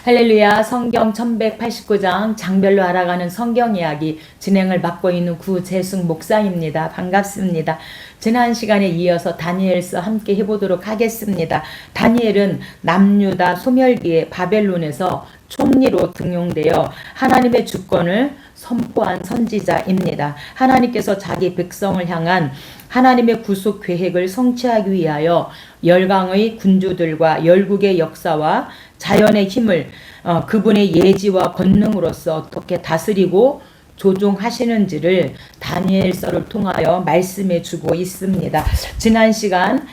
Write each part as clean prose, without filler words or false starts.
할렐루야. 성경 1189장 장별로 알아가는 성경 이야기 진행을 맡고 있는 구재숙 목사입니다. 반갑습니다. 지난 시간에 이어서 다니엘서 함께 해보도록 하겠습니다. 다니엘은 남유다 소멸기에 바벨론에서 총리로 등용되어 하나님의 주권을 선포한 선지자입니다. 하나님께서 자기 백성을 향한 하나님의 구속 계획을 성취하기 위하여 열강의 군주들과 열국의 역사와 자연의 힘을 그분의 예지와 권능으로서 어떻게 다스리고 조종하시는지를 다니엘서를 통하여 말씀해 주고 있습니다. 지난 시간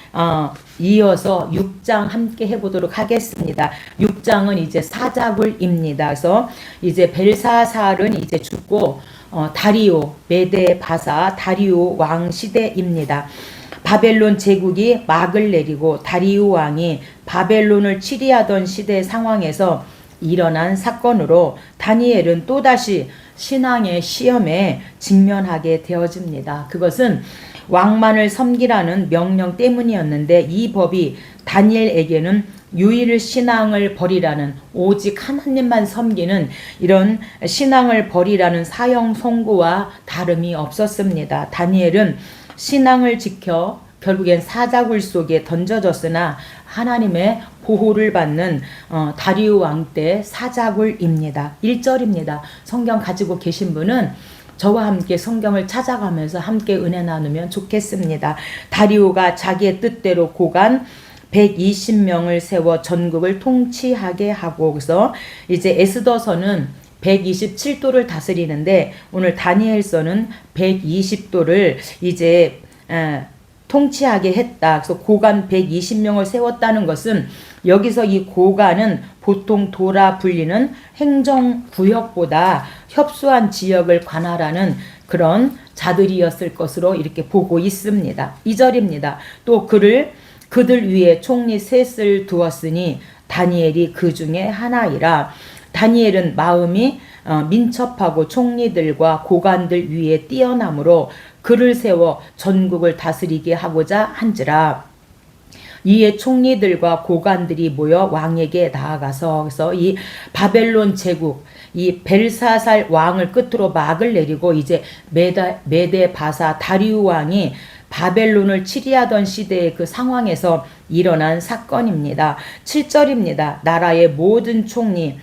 이어서 6장 함께 해보도록 하겠습니다. 6장은 이제 사자굴입니다. 그래서 이제 벨사살은 이제 죽고 다리오 메데 바사 다리오 왕 시대입니다. 바벨론 제국이 막을 내리고 다리오 왕이 바벨론을 치리하던 시대 상황에서 일어난 사건으로 다니엘은 또다시 신앙의 시험에 직면하게 되어집니다. 그것은 왕만을 섬기라는 명령 때문이었는데 이 법이 다니엘에게는 유일 신앙을 버리라는, 오직 하나님만 섬기는 이런 신앙을 버리라는 사형 선고와 다름이 없었습니다. 다니엘은 신앙을 지켜 결국엔 사자굴 속에 던져졌으나 하나님의 보호를 받는 다리오 왕 때 사자굴입니다. 1절입니다. 성경 가지고 계신 분은 저와 함께 성경을 찾아가면서 함께 은혜 나누면 좋겠습니다. 다리오가 자기의 뜻대로 고간 120명을 세워 전국을 통치하게 하고, 그래서 이제 에스더서는 127도를 다스리는데 오늘 다니엘서는 120도를 이제 통치하게 했다. 그래서 고관 120명을 세웠다는 것은 여기서 이 고관은 보통 도라 불리는 행정구역보다 협소한 지역을 관할하는 그런 자들이었을 것으로 이렇게 보고 있습니다. 2절입니다. 또 그들 위에 총리 셋을 두었으니 다니엘이 그 중에 하나이라. 다니엘은 마음이 민첩하고 총리들과 고관들 위에 뛰어나므로 그를 세워 전국을 다스리게 하고자 한지라. 이에 총리들과 고관들이 모여 왕에게 나아가서, 그래서 이 바벨론 제국, 이 벨사살 왕을 끝으로 막을 내리고 이제 메데 바사 다리우 왕이 바벨론을 치리하던 시대의 그 상황에서 일어난 사건입니다. 7절입니다. 나라의 모든 총리,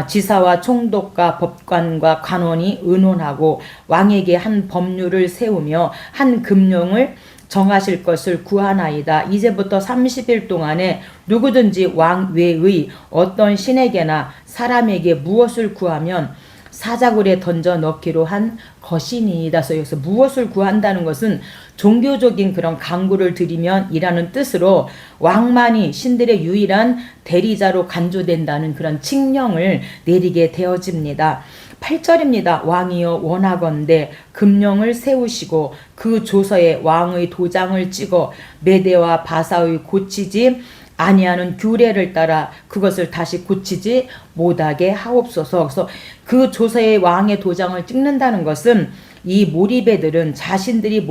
지사와 총독과 법관과 관원이 의논하고 왕에게 한 법률을 세우며 한 금령을 정하실 것을 구하나이다. 이제부터 30일 동안에 누구든지 왕 외의 어떤 신에게나 사람에게 무엇을 구하면 사자굴에 던져 넣기로 한 것이니이다. 여기서 무엇을 구한다는 것은 종교적인 그런 강구를 드리면 이라는 뜻으로 왕만이 신들의 유일한 대리자로 간주된다는 그런 칙령을 내리게 되어집니다. 8절입니다. 왕이여 원하건대 금령을 세우시고 그 조서에 왕의 도장을 찍어 메대와 바사의 고치지 아니하는 규례를 따라 그것을 다시 고치지 못하게 하옵소서. 그래서 그 조서에 왕의 도장을 찍는다는 것은 이 몰입애들은 자신들이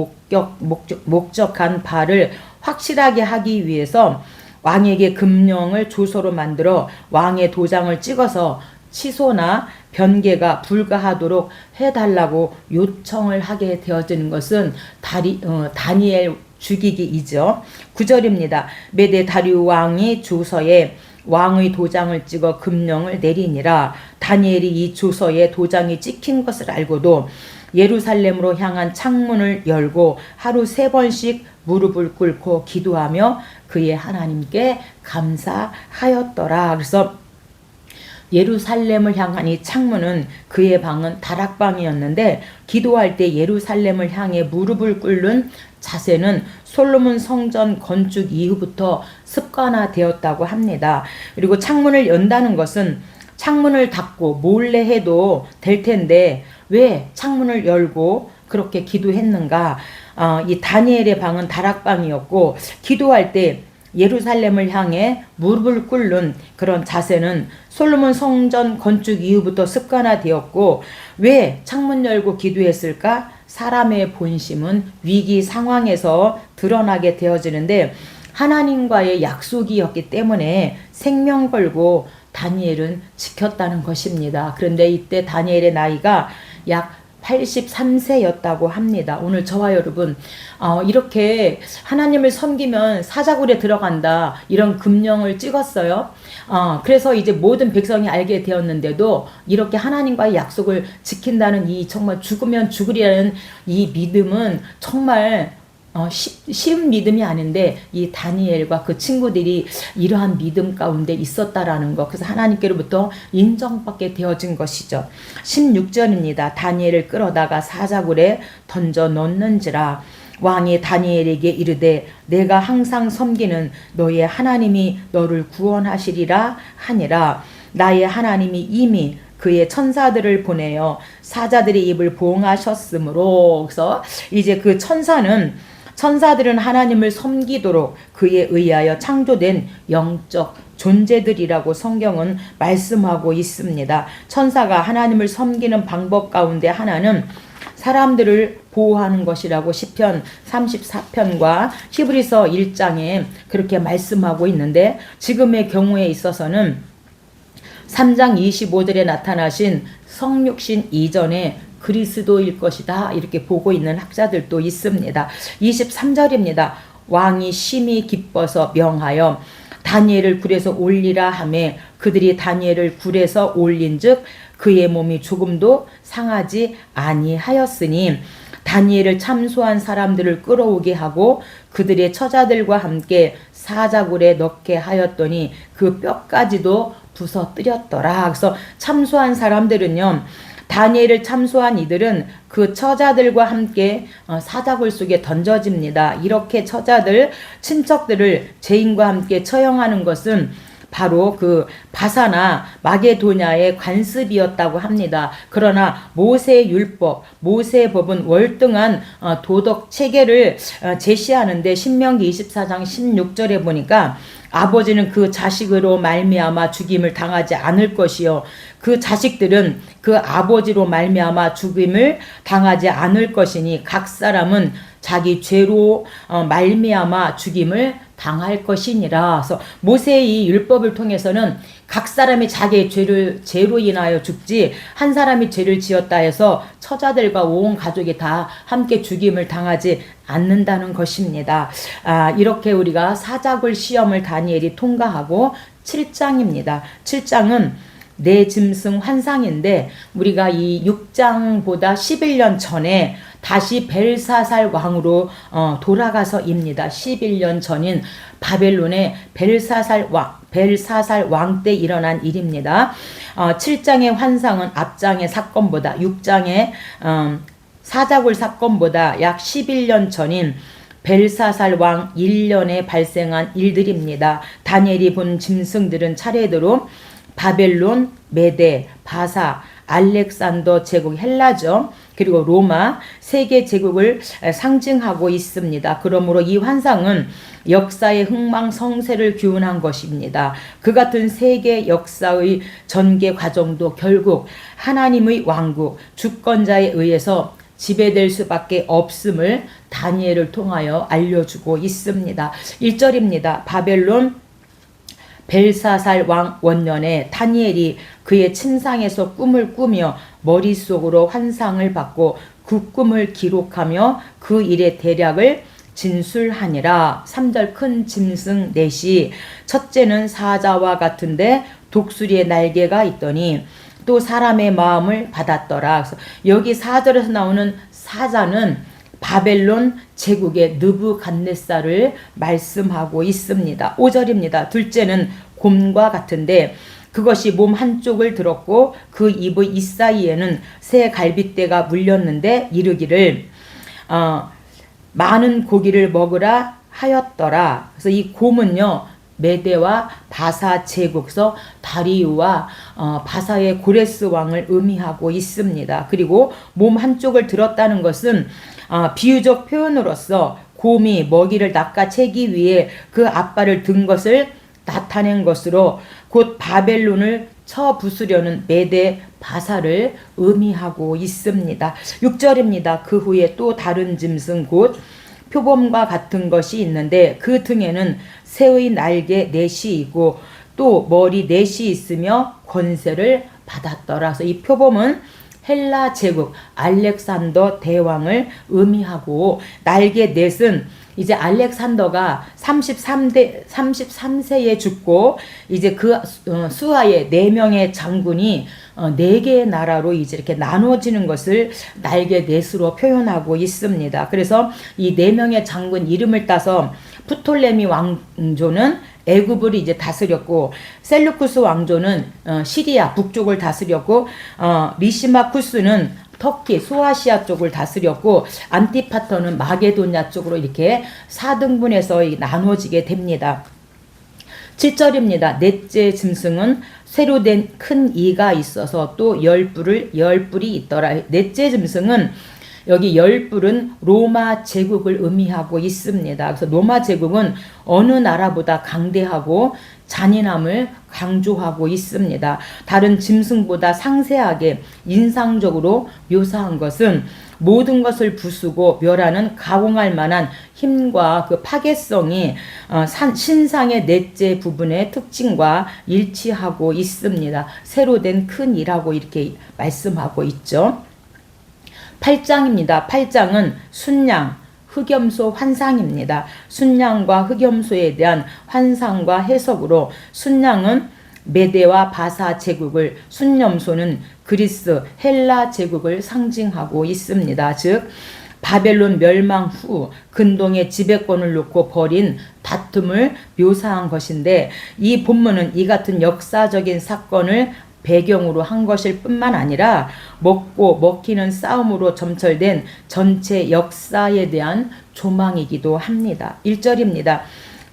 목적한 바를 확실하게 하기 위해서 왕에게 금령을 조서로 만들어 왕의 도장을 찍어서 취소나 변개가 불가하도록 해달라고 요청을 하게 되어지는 것은 다니엘 죽이기이죠. 9절입니다. 메데 다리우 왕이 조서에 왕의 도장을 찍어 금령을 내리니라. 다니엘이 이 조서에 도장이 찍힌 것을 알고도 예루살렘으로 향한 창문을 열고 하루 3번씩 무릎을 꿇고 기도하며 그의 하나님께 감사하였더라. 그래서 예루살렘을 향한 이 창문은, 그의 방은 다락방이었는데 기도할 때 예루살렘을 향해 무릎을 꿇는 자세는 솔로몬 성전 건축 이후부터 습관화되었다고 합니다. 그리고 창문을 연다는 것은 창문을 닫고 몰래 해도 될 텐데 왜 창문을 열고 그렇게 기도했는가? 이 다니엘의 방은 다락방이었고 기도할 때 예루살렘을 향해 무릎을 꿇는 그런 자세는 솔로몬 성전 건축 이후부터 습관화되었고, 왜 창문 열고 기도했을까? 사람의 본심은 위기 상황에서 드러나게 되어지는데 하나님과의 약속이었기 때문에 생명 걸고 다니엘은 지켰다는 것입니다. 그런데 이때 다니엘의 나이가 약 83세였다고 합니다. 오늘 저와 여러분 이렇게 하나님을 섬기면 사자굴에 들어간다 이런 금령을 찍었어요. 그래서 이제 모든 백성이 알게 되었는데도 이렇게 하나님과의 약속을 지킨다는 이 정말 죽으면 죽으리라는 이 믿음은 정말 쉬운 믿음이 아닌데 이 다니엘과 그 친구들이 이러한 믿음 가운데 있었다라는 것, 그래서 하나님께로부터 인정받게 되어진 것이죠. 16절입니다. 다니엘을 끌어다가 사자굴에 던져 넣는지라. 왕이 다니엘에게 이르되 내가 항상 섬기는 너의 하나님이 너를 구원하시리라 하니라. 나의 하나님이 이미 그의 천사들을 보내어 사자들의 입을 보응하셨으므로. 그래서 이제 그 천사들은 하나님을 섬기도록 그에 의하여 창조된 영적 존재들이라고 성경은 말씀하고 있습니다. 천사가 하나님을 섬기는 방법 가운데 하나는 사람들을 보호하는 것이라고 시편 34편과 히브리서 1장에 그렇게 말씀하고 있는데, 지금의 경우에 있어서는 3장 25절에 나타나신 성육신 이전에 그리스도일 것이다 이렇게 보고 있는 학자들도 있습니다. 23절입니다. 왕이 심히 기뻐서 명하여 다니엘을 굴에서 올리라 하매 그들이 다니엘을 굴에서 올린즉 그의 몸이 조금도 상하지 아니하였으니 다니엘을 참소한 사람들을 끌어오게 하고 그들의 처자들과 함께 사자굴에 넣게 하였더니 그 뼈까지도 부서뜨렸더라. 그래서 참소한 사람들은요, 다니엘을 참소한 이들은 그 처자들과 함께 사자굴 속에 던져집니다. 이렇게 처자들, 친척들을 죄인과 함께 처형하는 것은 바로 그 바사나 마게도냐의 관습이었다고 합니다. 그러나 모세의 율법, 모세의 법은 월등한 도덕 체계를 제시하는데 신명기 24장 16절에 보니까 아버지는 그 자식으로 말미암아 죽임을 당하지 않을 것이요 그 자식들은 그 아버지로 말미암아 죽임을 당하지 않을 것이니 각 사람은 자기 죄로 말미암아 죽임을 당할 것이니라. 그래서 모세의 이 율법을 통해서는 각 사람이 자기의 죄로 인하여 죽지 한 사람이 죄를 지었다 해서 처자들과 온 가족이 다 함께 죽임을 당하지 않는다는 것입니다. 이렇게 우리가 사자굴 시험을 다니엘이 통과하고 7장입니다. 7장은 내 짐승 환상인데 우리가 이 6장보다 11년 전에 다시 벨사살 왕으로 돌아가서입니다. 11년 전인 바벨론의 벨사살 왕 때 일어난 일입니다. 7장의 환상은 앞장의 사건보다 6장의 사자굴 사건보다 약 11년 전인 벨사살 왕 1년에 발생한 일들입니다. 다니엘이 본 짐승들은 차례대로 바벨론, 메데, 바사, 알렉산더 제국 헬라죠. 그리고 로마 세 개 제국을 상징하고 있습니다. 그러므로 이 환상은 역사의 흥망성쇠를 규훈한 것입니다. 그 같은 세계 역사의 전개 과정도 결국 하나님의 왕국, 주권자에 의해서 지배될 수밖에 없음을 다니엘을 통하여 알려주고 있습니다. 1절입니다. 바벨론 벨사살 왕 원년에 다니엘이 그의 침상에서 꿈을 꾸며 머릿속으로 환상을 받고 그 꿈을 기록하며 그 일의 대략을 진술하니라. 3절 큰 짐승 넷이 첫째는 사자와 같은데 독수리의 날개가 있더니 또 사람의 마음을 받았더라. 그래서 여기 4절에서 나오는 사자는 바벨론 제국의 느부갓네살을 말씀하고 있습니다. 5절입니다. 둘째는 곰과 같은데 그것이 몸 한쪽을 들었고 그 입의 이사이에는 새 갈빗대가 물렸는데 이르기를 많은 고기를 먹으라 하였더라. 그래서 이 곰은요 메대와 바사 제국서 다리우와 바사의 고레스 왕을 의미하고 있습니다. 그리고 몸 한쪽을 들었다는 것은 비유적 표현으로서 곰이 먹이를 낚아채기 위해 그 앞발을 든 것을 나타낸 것으로 곧 바벨론을 쳐 부수려는 메대 바사를 의미하고 있습니다. 6절입니다. 그 후에 또 다른 짐승 곧 표범과 같은 것이 있는데 그 등에는 새의 날개 넷이 있고 또 머리 넷이 있으며 권세를 받았더라. 그래서 이 표범은 헬라 제국 알렉산더 대왕을 의미하고, 날개 넷은 이제 알렉산더가 33세에 죽고 이제 그 수하에 4명의 장군이 4개의 나라로 이제 이렇게 나눠지는 것을 날개 넷으로 표현하고 있습니다. 그래서 이 4명의 장군 이름을 따서 프톨레미 왕조는 애굽을 이제 다스렸고, 셀루쿠스 왕조는 시리아 북쪽을 다스렸고, 리시마쿠스는 터키 소아시아 쪽을 다스렸고, 안티파터는 마게도냐 쪽으로 이렇게 4등분해서 나눠지게 됩니다. 7절입니다. 넷째 짐승은 쇠로 된 큰 이가 있어서 또 10뿔이 있더라. 넷째 짐승은 여기 10뿔은 로마 제국을 의미하고 있습니다. 그래서 로마 제국은 어느 나라보다 강대하고 잔인함을 강조하고 있습니다. 다른 짐승보다 상세하게 인상적으로 묘사한 것은 모든 것을 부수고 멸하는 가공할 만한 힘과 그 파괴성이 신상의 넷째 부분의 특징과 일치하고 있습니다. 새로 된 큰 이라고 이렇게 말씀하고 있죠. 8장입니다. 8장은 순양, 흑염소 환상입니다. 순양과 흑염소에 대한 환상과 해석으로, 순양은 메데와 바사 제국을, 순염소는 그리스, 헬라 제국을 상징하고 있습니다. 즉 바벨론 멸망 후 근동의 지배권을 놓고 벌인 다툼을 묘사한 것인데, 이 본문은 이 같은 역사적인 사건을 배경으로 한 것일 뿐만 아니라 먹고 먹히는 싸움으로 점철된 전체 역사에 대한 조망이기도 합니다. 1절입니다.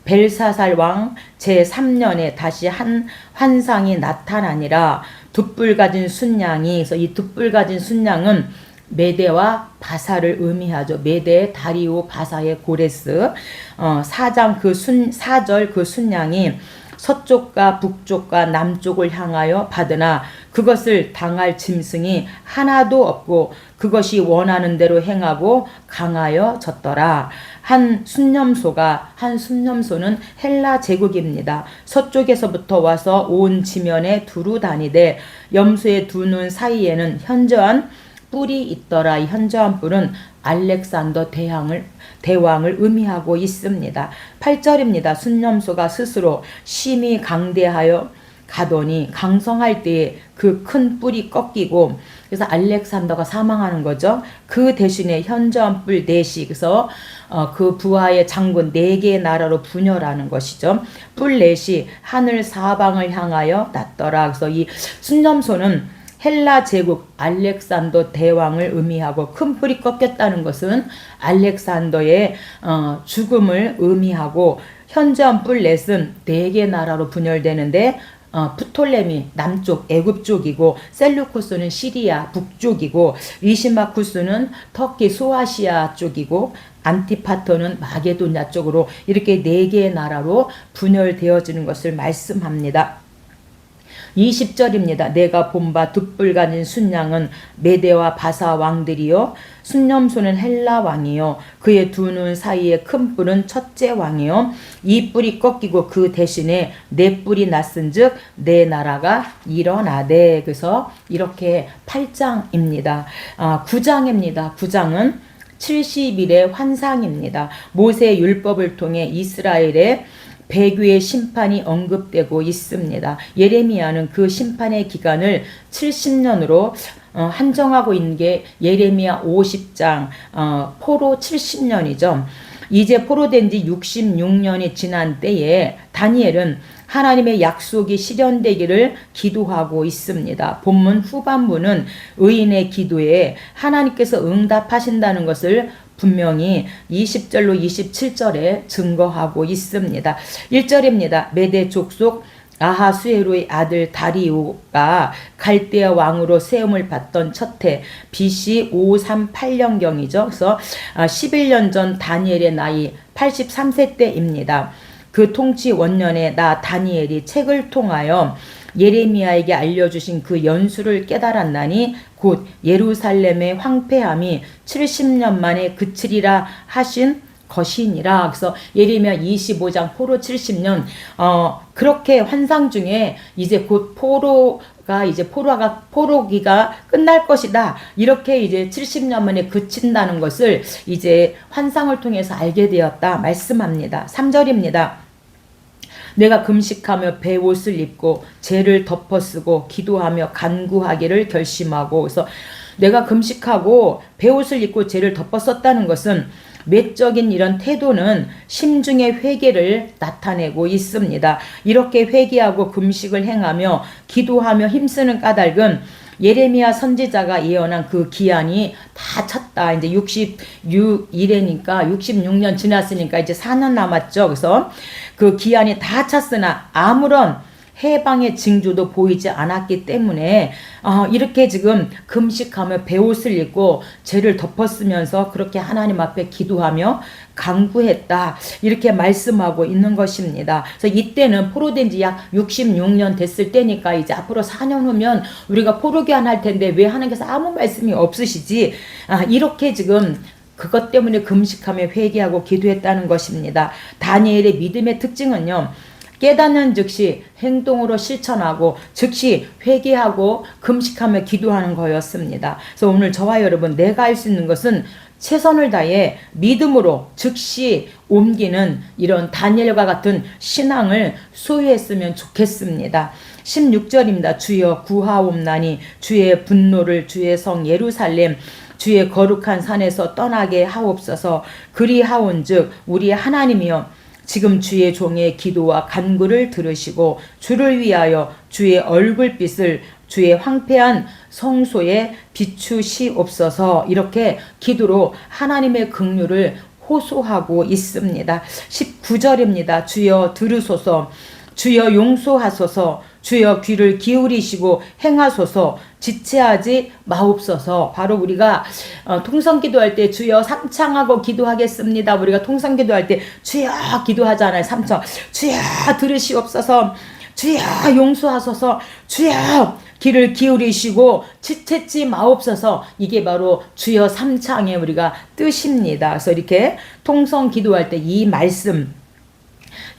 벨사살 왕 제3년에 다시 한 환상이 나타나니라. 두 뿔 가진 순양이, 그래서 이 두 뿔 가진 순양은 메데와 바사를 의미하죠. 메데, 다리오, 바사의 고레스. 4절 그 순양이 서쪽과 북쪽과 남쪽을 향하여 받으나 그것을 당할 짐승이 하나도 없고 그것이 원하는 대로 행하고 강하여 졌더라. 한 순념소는 헬라 제국입니다. 서쪽에서부터 와서 온 지면에 두루 다니되 염소의 두 눈 사이에는 현저한 뿔이 있더라. 이 현저한 뿔은 알렉산더 대왕을 의미하고 있습니다. 8절입니다. 순념소가 스스로 심히 강대하여 가더니 강성할 때에 그 큰 뿔이 꺾이고, 그래서 알렉산더가 사망하는 거죠. 그 대신에 현저한 뿔 넷이, 그래서 그 부하의 장군 4개의 나라로 분열하는 것이죠. 뿔 넷이 하늘 사방을 향하여 났더라. 그래서 이 순념소는 헬라 제국 알렉산더 대왕을 의미하고, 큰 뿔이 꺾였다는 것은 알렉산더의 죽음을 의미하고, 현저한 뿔 넷은 4개 나라로 분열되는데 프톨레미 남쪽 애굽 쪽이고, 셀루쿠스는 시리아 북쪽이고, 리시마쿠스는 터키 소아시아 쪽이고, 안티파터는 마게도냐 쪽으로 이렇게 4개의 나라로 분열되어지는 것을 말씀합니다. 20절입니다. 내가 본 바 두 뿔 가진 순양은 메데와 바사 왕들이요, 순념소는 헬라 왕이요, 그의 두 눈 사이에 큰 뿔은 첫째 왕이요, 이 뿔이 꺾이고 그 대신에 4뿔이 났은즉 네 나라가 일어나되. 그래서 이렇게 8장입니다. 9장입니다. 9장은 70일의 환상입니다. 모세의 율법을 통해 이스라엘의 배교의 심판이 언급되고 있습니다. 예레미야는 그 심판의 기간을 70년으로 한정하고 있는 게 예레미야 50장, 포로 70년이죠. 이제 포로된 지 66년이 지난 때에 다니엘은 하나님의 약속이 실현되기를 기도하고 있습니다. 본문 후반부는 의인의 기도에 하나님께서 응답하신다는 것을 분명히 20절로 27절에 증거하고 있습니다. 1절입니다. 메대 족속 아하수에로의 아들 다리오가 갈대아 왕으로 세움을 받던 첫해 BC 538년경이죠. 그래서 11년 전 다니엘의 나이 83세 때입니다. 그 통치 원년에 나 다니엘이 책을 통하여 예레미야에게 알려주신 그 연수를 깨달았나니 곧 예루살렘의 황폐함이 70년 만에 그치리라 하신 것이니라. 그래서 예레미야 25장 포로 70년 그렇게 환상 중에 이제 곧 포로기가 끝날 것이다. 이렇게 이제 70년 만에 그친다는 것을 이제 환상을 통해서 알게 되었다 말씀합니다. 3절입니다. 내가 금식하며 베옷을 입고 죄를 덮어쓰고 기도하며 간구하기를 결심하고. 그래서 내가 금식하고 베옷을 입고 죄를 덮어썼다는 것은 외적인 이런 태도는 심중의 회개를 나타내고 있습니다. 이렇게 회개하고 금식을 행하며 기도하며 힘쓰는 까닭은 예레미야 선지자가 예언한 그 기한이 다 찼다. 이제 66일이니까 66년 지났으니까 이제 4년 남았죠. 그래서 그 기한이 다 찼으나 아무런 해방의 징조도 보이지 않았기 때문에 이렇게 지금 금식하며 베옷을 입고 죄를 덮었으면서 그렇게 하나님 앞에 기도하며 간구했다. 이렇게 말씀하고 있는 것입니다. 그래서 이때는 포로된 지 약 66년 됐을 때니까 이제 앞으로 4년 후면 우리가 포로기한할 텐데 왜 하나님께서 아무 말씀이 없으시지? 이렇게 지금 그것 때문에 금식하며 회개하고 기도했다는 것입니다. 다니엘의 믿음의 특징은요. 깨닫는 즉시 행동으로 실천하고 즉시 회개하고 금식하며 기도하는 거였습니다. 그래서 오늘 저와 여러분 내가 할 수 있는 것은 최선을 다해 믿음으로 즉시 옮기는 이런 다니엘과 같은 신앙을 소유했으면 좋겠습니다. 16절입니다. 주여 구하옵나니 주의 분노를 주의 성 예루살렘 주의 거룩한 산에서 떠나게 하옵소서. 그리하온즉 우리 하나님이여 지금 주의 종의 기도와 간구를 들으시고 주를 위하여 주의 얼굴빛을 주의 황폐한 성소에 비추시옵소서. 이렇게 기도로 하나님의 긍휼을 호소하고 있습니다. 19절입니다. 주여 들으소서. 주여 용서하소서. 주여 귀를 기울이시고 행하소서. 지체하지 마옵소서. 바로 우리가 통성기도할 때 주여 삼창하고 기도하겠습니다. 우리가 통성기도할 때 주여 기도하잖아요. 삼창. 주여 들으시옵소서. 주여 용서하소서. 주여 귀를 기울이시고 지체지 마옵소서. 이게 바로 주여 삼창의 우리가 뜻입니다. 그래서 이렇게 통성기도할 때 이 말씀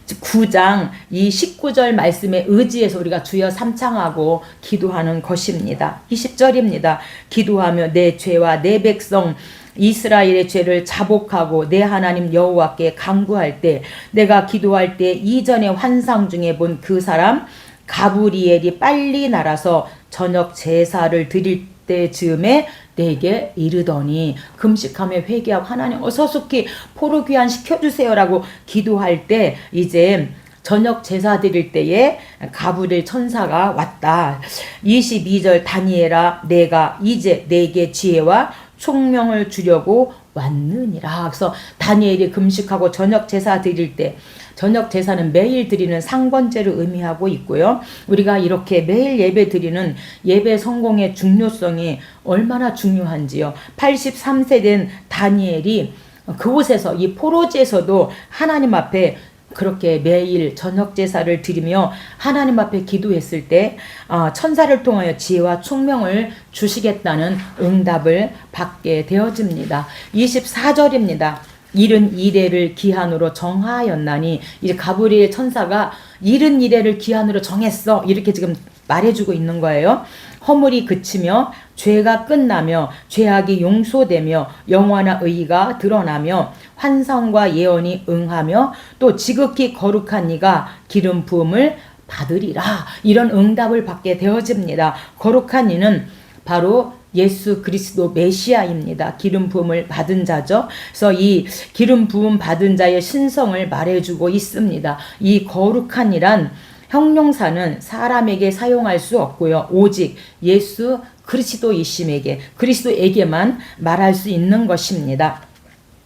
9장 이 19절 말씀에 의지해서 우리가 주여 삼창하고 기도하는 것입니다. 20절입니다. 기도하며 내 죄와 내 백성 이스라엘의 죄를 자복하고 내 하나님 여호와께 간구할 때 내가 기도할 때 이전에 환상 중에 본 그 사람 가브리엘이 빨리 날아서 저녁 제사를 드릴 때 즈음에 내게 이르더니 금식하며 회개하고 하나님 어서 속히 포로 귀환 시켜주세요라고 기도할 때 이제 저녁 제사 드릴 때에 가브리엘 천사가 왔다. 22절 다니엘아 내가 이제 내게 지혜와 총명을 주려고 왔느니라. 그래서 다니엘이 금식하고 저녁 제사 드릴 때 저녁 제사는 매일 드리는 상번제를 의미하고 있고요. 우리가 이렇게 매일 예배 드리는 예배 성공의 중요성이 얼마나 중요한지요. 83세 된 다니엘이 그곳에서 이 포로지에서도 하나님 앞에 그렇게 매일 저녁 제사를 드리며 하나님 앞에 기도했을 때 천사를 통하여 지혜와 총명을 주시겠다는 응답을 받게 되어집니다. 24절입니다. 이른 이래를 기한으로 정하였나니 이제 가브리엘 천사가 이른 이래를 기한으로 정했어. 이렇게 지금 말해주고 있는 거예요. 허물이 그치며 죄가 끝나며 죄악이 용서되며 영원한 의의가 드러나며 환상과 예언이 응하며 또 지극히 거룩한 이가 기름 부음을 받으리라. 이런 응답을 받게 되어집니다. 거룩한 이는 바로 예수 그리스도 메시아입니다. 기름 부음을 받은 자죠. 그래서 이 기름 부음 받은 자의 신성을 말해주고 있습니다. 이 거룩한 이란 형용사는 사람에게 사용할 수 없고요. 오직 예수 그리스도에게만 말할 수 있는 것입니다.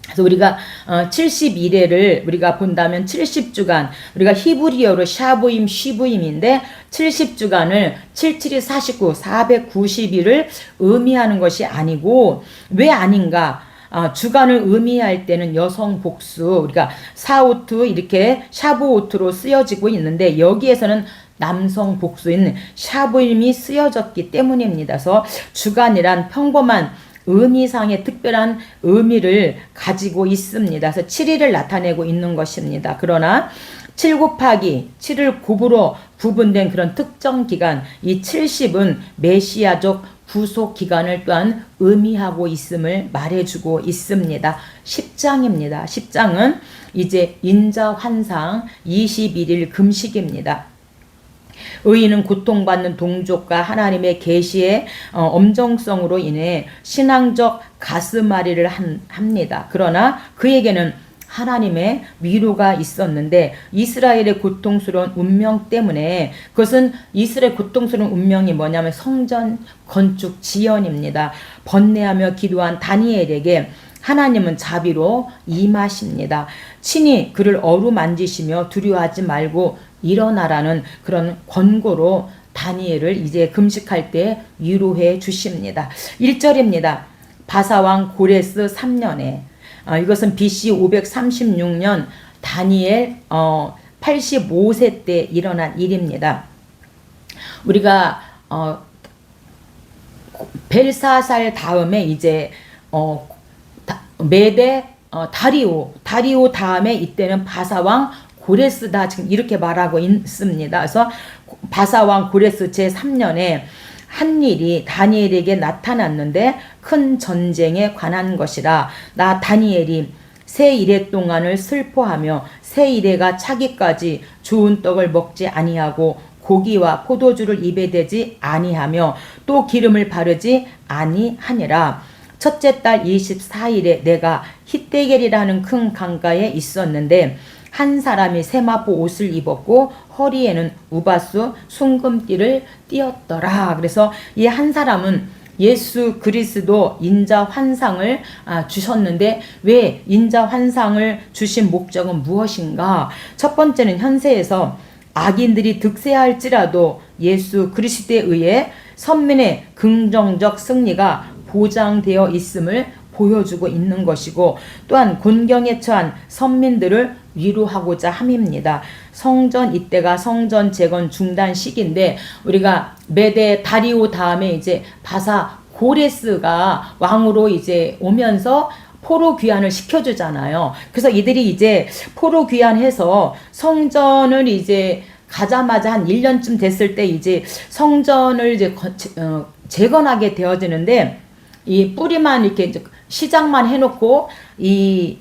그래서 우리가 70일회를 우리가 본다면 70주간 우리가 히브리어로 샤부임 쉬부임인데 70주간을 77이 49 490일을 의미하는 것이 아니고 왜 아닌가? 주간을 의미할 때는 여성 복수 우리가 사오트 이렇게 샤부오트로 쓰여지고 있는데 여기에서는 남성 복수인 샤부임이 쓰여졌기 때문입니다. 그래서 주간이란 평범한 의미상의 특별한 의미를 가지고 있습니다. 그래서 7일을 나타내고 있는 것입니다. 그러나 7 곱하기 7을 곱으로 구분된 그런 특정 기간, 이 70은 메시아적 구속 기간을 또한 의미하고 있음을 말해주고 있습니다. 10장입니다. 10장은 이제 인자 환상 21일 금식입니다. 의인은 고통받는 동족과 하나님의 계시의 엄정성으로 인해 신앙적 가슴앓이를 합니다. 그러나 그에게는 하나님의 위로가 있었는데 이스라엘의 고통스러운 운명 때문에, 그것은 이스라엘 고통스러운 운명이 뭐냐면 성전 건축 지연입니다. 번뇌하며 기도한 다니엘에게 하나님은 자비로 임하십니다. 친히 그를 어루만지시며 두려워하지 말고 일어나라는 그런 권고로 다니엘을 이제 금식할 때 위로해 주십니다. 1절입니다. 바사왕 고레스 3년에, 이것은 BC 536년 다니엘 85세 때 일어난 일입니다. 우리가 벨사살 다음에 이제 메대 다리오 다음에 이때는 바사왕 고레스다, 지금 이렇게 말하고 있습니다. 그래서 바사왕 고레스 제3년에 한 일이 다니엘에게 나타났는데 큰 전쟁에 관한 것이라. 나 다니엘이 새 이래 동안을 슬퍼하며 새 이래가 차기까지 좋은 떡을 먹지 아니하고 고기와 포도주를 입에 대지 아니하며 또 기름을 바르지 아니하니라. 첫째 달 24일에 내가 히데겔이라는 큰 강가에 있었는데 한 사람이 세마포 옷을 입었고 허리에는 우바수 순금띠를 띄었더라. 그래서 이 한 사람은 예수 그리스도 인자 환상을 주셨는데 왜 인자 환상을 주신 목적은 무엇인가? 첫 번째는 현세에서 악인들이 득세할지라도 예수 그리스도에 의해 선민의 긍정적 승리가 보장되어 있음을 보여주고 있는 것이고, 또한 곤경에 처한 선민들을 위로하고자 함입니다. 성전 이때가 성전 재건 중단 시기인데 우리가 메대 다리오 다음에 이제 바사 고레스가 왕으로 이제 오면서 포로 귀환을 시켜주잖아요. 그래서 이들이 이제 포로 귀환해서 성전을 이제 가자마자 한 1년쯤 됐을 때 이제 성전을 이제 재건하게 되어지는데 이 뿌리만 이렇게 이제 시작만 해놓고 이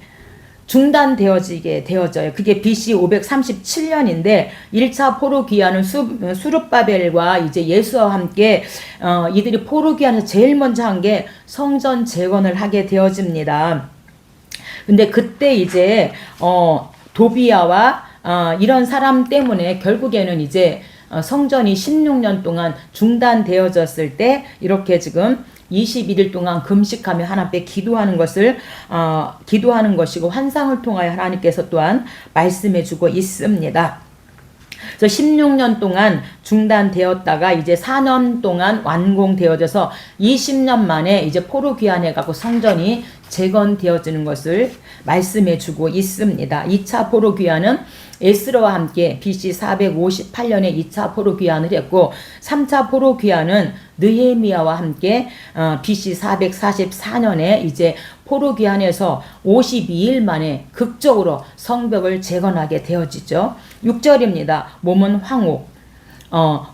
중단되어지게 되어져요. 그게 BC 537년인데 1차 포로 귀환은 수룹바벨과 이제 예수와 함께 이들이 포로 귀환에서 제일 먼저 한 게 성전 재건을 하게 되어집니다. 근데 그때 이제 도비아와 이런 사람 때문에 결국에는 이제 성전이 16년 동안 중단되어졌을 때 이렇게 지금 21일 동안 금식하며 하나님께 기도하는 것이고 환상을 통하여 하나님께서 또한 말씀해 주고 있습니다. 그래서 16년 동안 중단되었다가 이제 4년 동안 완공되어져서 20년 만에 이제 포로 귀환해 갖고 성전이 재건되어지는 것을 말씀해 주고 있습니다. 2차 포로 귀환은 에스라와 함께 BC 458년에 2차 포로 귀환을 했고 3차 포로 귀환은 느헤미야와 함께 BC 444년에 이제 포로 귀환해서 52일 만에 극적으로 성벽을 재건하게 되어지죠. 6절입니다. 몸은 황옥,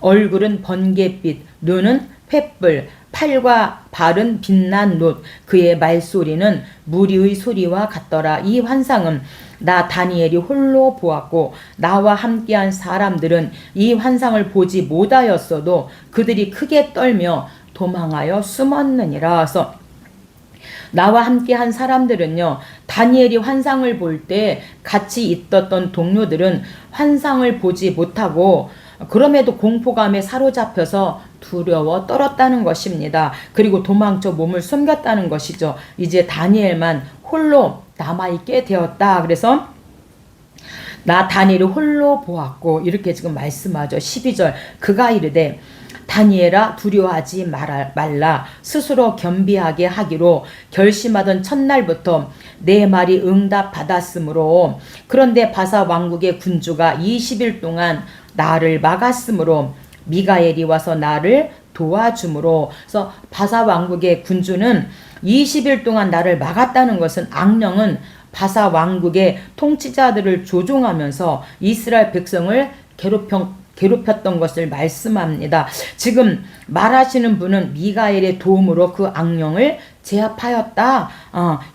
얼굴은 번갯빛, 눈은 횃불, 팔과 발은 빛난 놋, 그의 말소리는 무리의 소리와 같더라. 이 환상은 나 다니엘이 홀로 보았고 나와 함께한 사람들은 이 환상을 보지 못하였어도 그들이 크게 떨며 도망하여 숨었느니라. 그래서 나와 함께한 사람들은요, 다니엘이 환상을 볼 때 같이 있었던 동료들은 환상을 보지 못하고 그럼에도 공포감에 사로잡혀서 두려워 떨었다는 것입니다. 그리고 도망쳐 몸을 숨겼다는 것이죠. 이제 다니엘만 홀로 남아있게 되었다. 그래서 나 다니엘이 홀로 보았고 이렇게 지금 말씀하죠. 12절 그가 이르되 다니엘아 두려워하지 말라. 스스로 겸비하게 하기로 결심하던 첫날부터 내 말이 응답받았으므로, 그런데 바사 왕국의 군주가 20일 동안 나를 막았으므로 미가엘이 와서 나를 도와줌으로. 그래서 바사 왕국의 군주는 20일 동안 나를 막았다는 것은, 악령은 바사 왕국의 통치자들을 조종하면서 이스라엘 백성을 괴롭혔던 것을 말씀합니다. 지금 말하시는 분은 미가엘의 도움으로 그 악령을 제압하였다.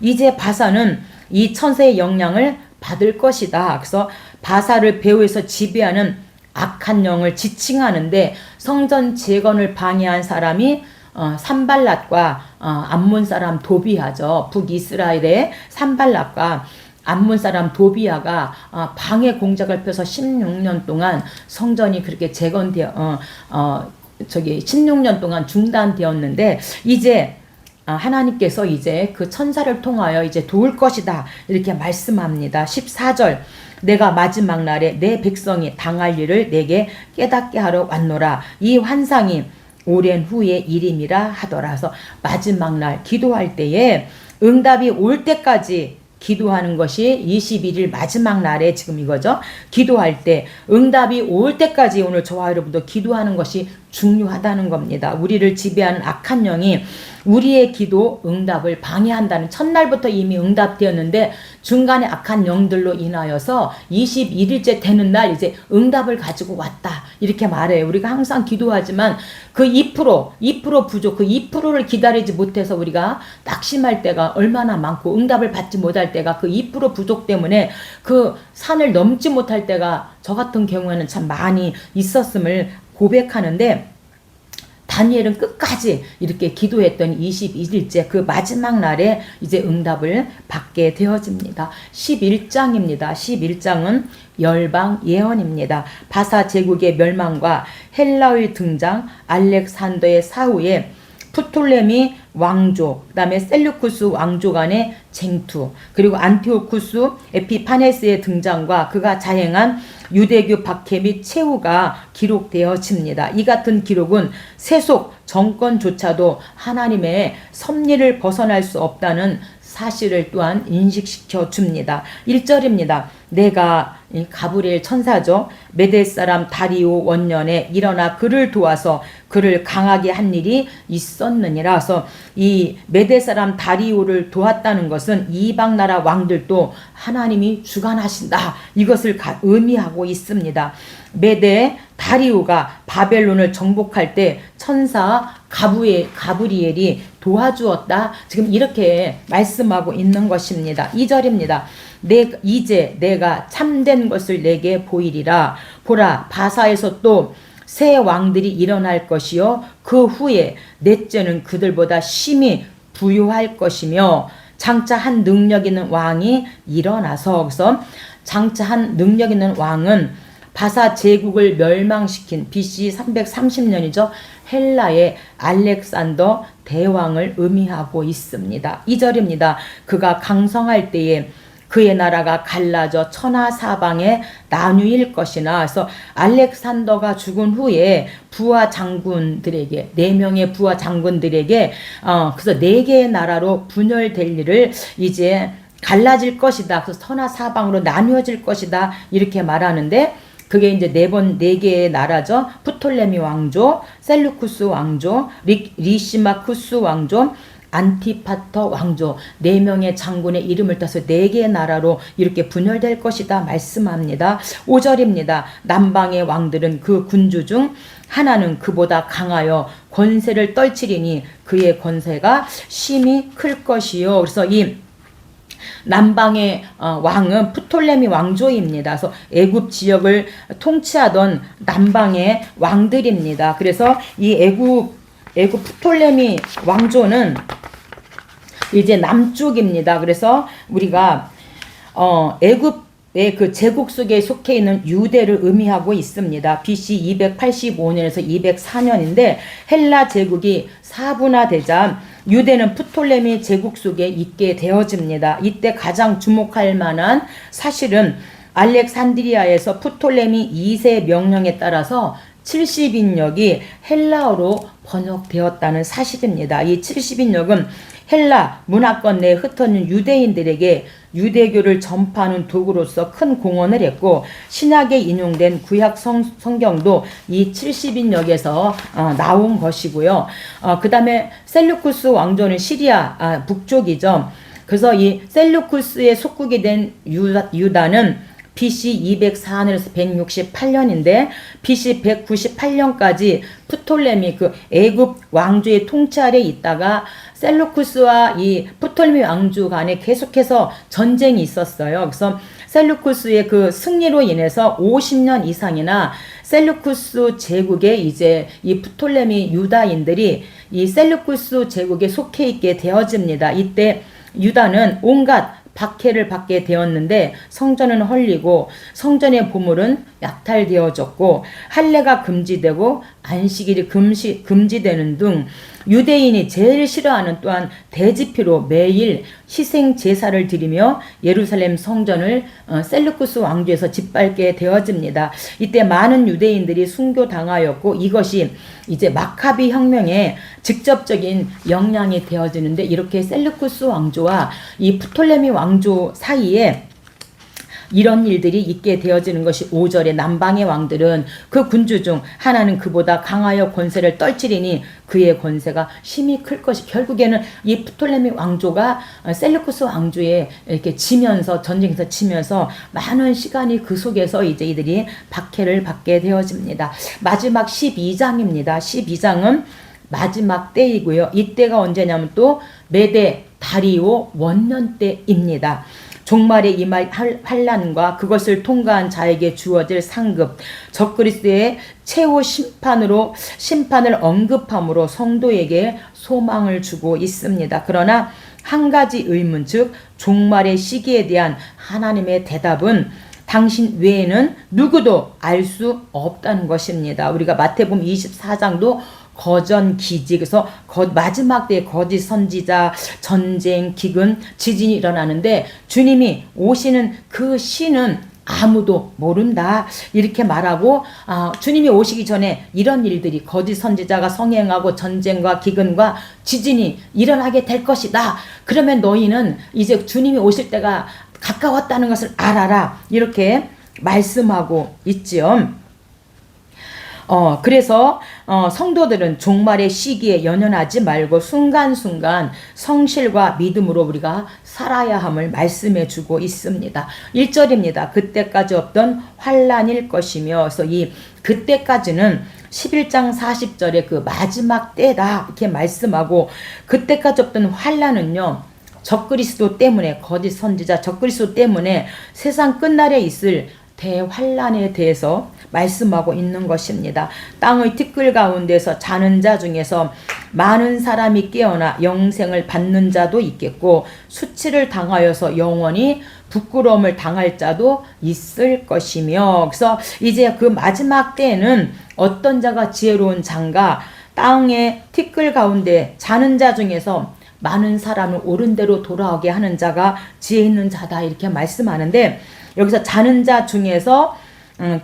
이제 바사는 이 천사의 영향을 받을 것이다. 그래서 바사를 배후에서 지배하는 악한 영을 지칭하는데, 성전 재건을 방해한 사람이 산발랏과 암몬 사람 도비아죠. 북이스라엘의 산발랏과 암몬 사람 도비아가 방해 공작을 펴서 16년 동안 성전이 그렇게 재건되어 16년 동안 중단되었는데, 이제 하나님께서 이제 그 천사를 통하여 이제 도울 것이다, 이렇게 말씀합니다. 14절, 내가 마지막 날에 내 백성이 당할 일을 내게 깨닫게 하러 왔노라. 이 환상이 오랜 후의 일임이라 하더라서, 마지막 날 기도할 때에 응답이 올 때까지 기도하는 것이 21일 마지막 날에 지금 이거죠. 기도할 때 응답이 올 때까지 오늘 저와 여러분도 기도하는 것이 중요하다는 겁니다. 우리를 지배하는 악한 영이 우리의 기도 응답을 방해한다는, 첫날부터 이미 응답되었는데 중간에 악한 영들로 인하여서 21일째 되는 날 이제 응답을 가지고 왔다, 이렇게 말해요. 우리가 항상 기도하지만 그 2% 부족, 그 2%를 기다리지 못해서 우리가 낙심할 때가 얼마나 많고, 응답을 받지 못할 때가 그 2% 부족 때문에 그 산을 넘지 못할 때가 저 같은 경우에는 참 많이 있었음을 고백하는데, 다니엘은 끝까지 이렇게 기도했던 21일째 그 마지막 날에 이제 응답을 받게 되어집니다. 11장입니다. 11장은 열방 예언입니다. 바사 제국의 멸망과 헬라의 등장, 알렉산더의 사후에 프톨레미 왕조, 그 다음에 셀루쿠스 왕조 간의 쟁투, 그리고 안티오쿠스 에피파네스의 등장과 그가 자행한 유대교 박해 및 최후가 기록되어집니다. 이 같은 기록은 세속 정권조차도 하나님의 섭리를 벗어날 수 없다는 사실을 또한 인식시켜 줍니다. 1절입니다. 내가 가브리엘 천사죠. 메대 사람 다리오 원년에 일어나 그를 도와서 그를 강하게 한 일이 있었느니라. 그래서 이 메대 사람 다리오를 도왔다는 것은 이방 나라 왕들도 하나님이 주관하신다, 이것을 의미하고 있습니다. 메대 다리오가 바벨론을 정복할 때 천사 가브리엘이 도와주었다, 지금 이렇게 말씀하고 있는 것입니다. 2절입니다. 이제 내가 참된 것을 내게 보이리라. 보라, 바사에서 또 새 왕들이 일어날 것이요 그 후에 넷째는 그들보다 심히 부유할 것이며, 장차 한 능력 있는 왕이 일어나서, 그래서 장차 한 능력 있는 왕은 바사 제국을 멸망시킨 BC 330년이죠. 헬라의 알렉산더 대왕을 의미하고 있습니다. 2절입니다. 그가 강성할 때에 그의 나라가 갈라져 천하사방에 나뉘일 것이나. 그래서 알렉산더가 죽은 후에 부하 장군들에게, 4명의 부하 장군들에게 그래서 4개의 나라로 분열될 일을 이제 갈라질 것이다. 그래서 천하사방으로 나뉘어질 것이다, 이렇게 말하는데, 그게 이제 4개의 나라죠. 프톨레미 왕조, 셀루쿠스 왕조, 리시마쿠스 왕조, 안티파터 왕조, 4명의 장군의 이름을 따서 4개의 나라로 이렇게 분열될 것이다 말씀합니다. 5절입니다. 남방의 왕들은 그 군주 중 하나는 그보다 강하여 권세를 떨치리니 그의 권세가 심히 클 것이요. 그래서 이 남방의 왕은 프톨레미 왕조입니다. 그래서 애굽 지역을 통치하던 남방의 왕들입니다. 그래서 이 애굽 프톨레미 왕조는 이제 남쪽입니다. 그래서 우리가 애굽의 그 제국 속에 속해 있는 유대를 의미하고 있습니다. BC 285년에서 204년인데 헬라 제국이 사분화되자 유대는 프톨레미 제국 속에 있게 되어집니다. 이때 가장 주목할 만한 사실은 알렉산드리아에서 프톨레미 2세 명령에 따라서 70인역이 헬라어로 번역되었다는 사실입니다. 이 70인역은 헬라 문화권 내에 흩어진 유대인들에게 유대교를 전파하는 도구로서 큰 공헌을 했고 신약에 인용된 구약 성경도 이 70인역에서 나온 것이고요. 그 다음에 셀루쿠스 왕조는 시리아 북쪽이죠. 그래서 이 셀루쿠스의 속국이 된 유다는 BC 204년에서 168년인데 BC 198년까지 프톨레미 그 애굽 왕조의 통치 아래 있다가 셀루쿠스와 이 프톨레미 왕조 간에 계속해서 전쟁이 있었어요. 그래서 셀루쿠스의 그 승리로 인해서 50년 이상이나 셀루쿠스 제국의 이제 이 프톨레미 유다인들이 이 셀루쿠스 제국에 속해 있게 되어집니다. 이때 유다는 온갖 박해를 받게 되었는데 성전은 헐리고 성전의 보물은 약탈되어졌고 할례가 금지되고 안식일이 금지되는 등 유대인이 제일 싫어하는 또한 대지피로 매일 희생 제사를 드리며 예루살렘 성전을 셀루쿠스 왕조에서 짓밟게 되어집니다. 이때 많은 유대인들이 순교당하였고 이것이 이제 마카비 혁명에 직접적인 영향이 되어지는데 이렇게 셀루쿠스 왕조와 이 프톨레미 왕조 사이에 이런 일들이 있게 되어지는 것이 5절에 남방의 왕들은 그 군주 중 하나는 그보다 강하여 권세를 떨치리니 그의 권세가 심히 클 것이 결국에는 이 프톨레미 왕조가 셀루쿠스 왕조에 이렇게 지면서 전쟁에서 지면서 많은 시간이 그 속에서 이제 이들이 박해를 받게 되어집니다. 마지막 12장입니다. 12장은 마지막 때이고요. 이때가 언제냐면 또 메데 다리오 원년 때입니다. 종말에 임할 환난과 그것을 통과한 자에게 주어질 상급, 적그리스도의 최후 심판을 언급함으로 성도에게 소망을 주고 있습니다. 그러나 한 가지 의문, 즉 종말의 시기에 대한 하나님의 대답은 당신 외에는 누구도 알 수 없다는 것입니다. 우리가 마태복음 24장도 거전기지, 그래서 마지막 때에 거짓 선지자, 전쟁, 기근, 지진이 일어나는데 주님이 오시는 그 시는 아무도 모른다 이렇게 말하고 주님이 오시기 전에 이런 일들이 거짓 선지자가 성행하고 전쟁과 기근과 지진이 일어나게 될 것이다. 그러면 너희는 이제 주님이 오실 때가 가까웠다는 것을 알아라 이렇게 말씀하고 있지요. 그래서 성도들은 종말의 시기에 연연하지 말고 순간순간 성실과 믿음으로 우리가 살아야 함을 말씀해 주고 있습니다. 1절입니다. 그때까지 없던 환난일 것이며, 그래서 이 그때까지는 11장 40절에 그 마지막 때다 이렇게 말씀하고, 그때까지 없던 환난은요 적그리스도 때문에, 거짓 선지자 적그리스도 때문에 세상 끝날에 있을 대환란에 대해서 말씀하고 있는 것입니다. 땅의 티끌 가운데서 자는 자 중에서 많은 사람이 깨어나 영생을 받는 자도 있겠고 수치를 당하여서 영원히 부끄러움을 당할 자도 있을 것이며, 그래서 이제 그 마지막 때에는 어떤 자가 지혜로운 자인가, 땅의 티끌 가운데 자는 자 중에서 많은 사람을 옳은 대로 돌아오게 하는 자가 지혜 있는 자다 이렇게 말씀하는데, 여기서 자는 자 중에서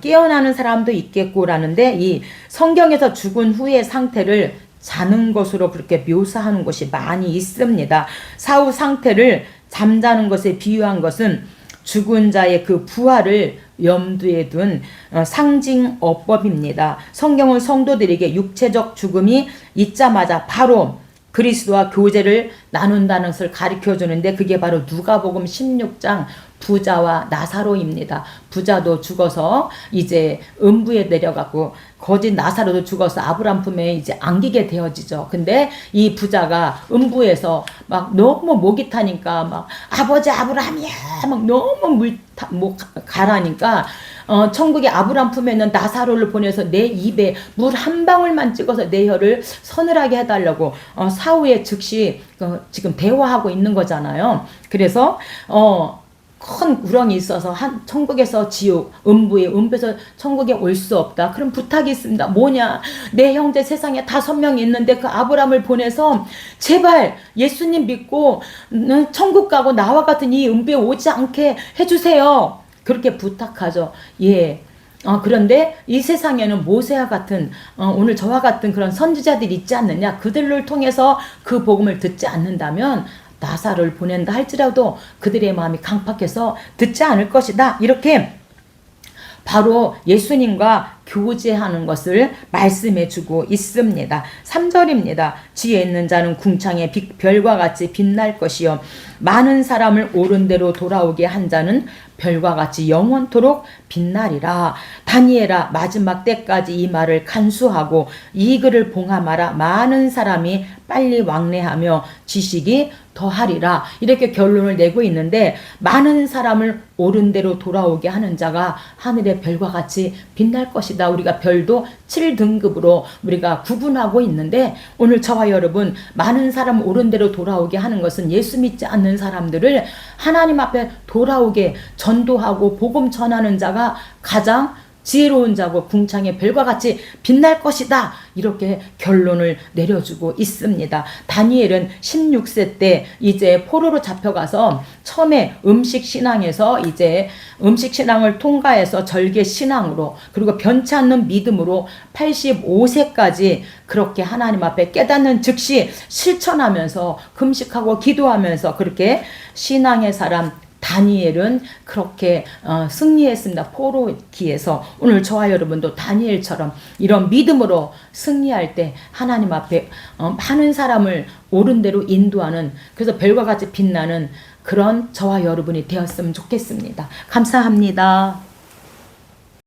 깨어나는 사람도 있겠고라는데, 이 성경에서 죽은 후의 상태를 자는 것으로 그렇게 묘사하는 것이 많이 있습니다. 사후 상태를 잠자는 것에 비유한 것은 죽은 자의 그 부활을 염두에 둔 상징어법입니다. 성경은 성도들에게 육체적 죽음이 있자마자 바로 그리스도와 교제를 나눈다는 것을 가르쳐 주는데, 그게 바로 누가복음 16장 부자와 나사로입니다. 부자도 죽어서 이제 음부에 내려가고 거짓 나사로도 죽어서 아브람 품에 이제 안기게 되어지죠. 근데 이 부자가 음부에서 막 너무 목이 타니까 막 아버지 아브람이야 막 너무 가라니까 천국의 아브람 품에 있는 나사로를 보내서 내 입에 물 한 방울만 찍어서 내 혀를 서늘하게 해달라고 사후에 즉시 지금 대화하고 있는 거잖아요. 그래서 큰 구렁이 있어서 천국에서 지옥, 음부에서 천국에 올 수 없다. 그럼 부탁이 있습니다. 뭐냐? 내 형제 세상에 5명이 있는데 그 아브람을 보내서 제발 예수님 믿고 천국 가고 나와 같은 이 음부에 오지 않게 해주세요. 그렇게 부탁하죠. 예. 그런데 이 세상에는 모세와 같은 오늘 저와 같은 그런 선지자들이 있지 않느냐? 그들을 통해서 그 복음을 듣지 않는다면 나사를 보낸다 할지라도 그들의 마음이 강팍해서 듣지 않을 것이다. 이렇게 바로 예수님과 교제하는 것을 말씀해 주고 있습니다. 3절입니다. 지혜 있는 자는 궁창의 별과 같이 빛날 것이요 많은 사람을 옳은 대로 돌아오게 한 자는 별과 같이 영원토록 빛나리라. 다니엘아, 마지막 때까지 이 말을 간수하고 이 글을 봉함하라. 많은 사람이 빨리 왕래하며 지식이 더하리라. 이렇게 결론을 내고 있는데, 많은 사람을 옳은 대로 돌아오게 하는 자가 하늘의 별과 같이 빛날 것이다. 우리가 별도 7등급으로 우리가 구분하고 있는데, 오늘 저와 여러분, 많은 사람 옳은 대로 돌아오게 하는 것은 예수 믿지 않는 사람들을 하나님 앞에 돌아오게 전도하고 복음 전하는 자가 가장 지혜로운 자고 궁창의 별과 같이 빛날 것이다. 이렇게 결론을 내려주고 있습니다. 다니엘은 16세 때 이제 포로로 잡혀가서 처음에 음식 신앙에서 이제 음식 신앙을 통과해서 절개 신앙으로, 그리고 변치 않는 믿음으로 85세까지 그렇게 하나님 앞에 깨닫는 즉시 실천하면서 금식하고 기도하면서 그렇게 신앙의 사람 다니엘은 그렇게 승리했습니다. 포로기에서. 오늘 저와 여러분도 다니엘처럼 이런 믿음으로 승리할 때 하나님 앞에 많은 사람을 옳은 대로 인도하는, 그래서 별과 같이 빛나는 그런 저와 여러분이 되었으면 좋겠습니다. 감사합니다.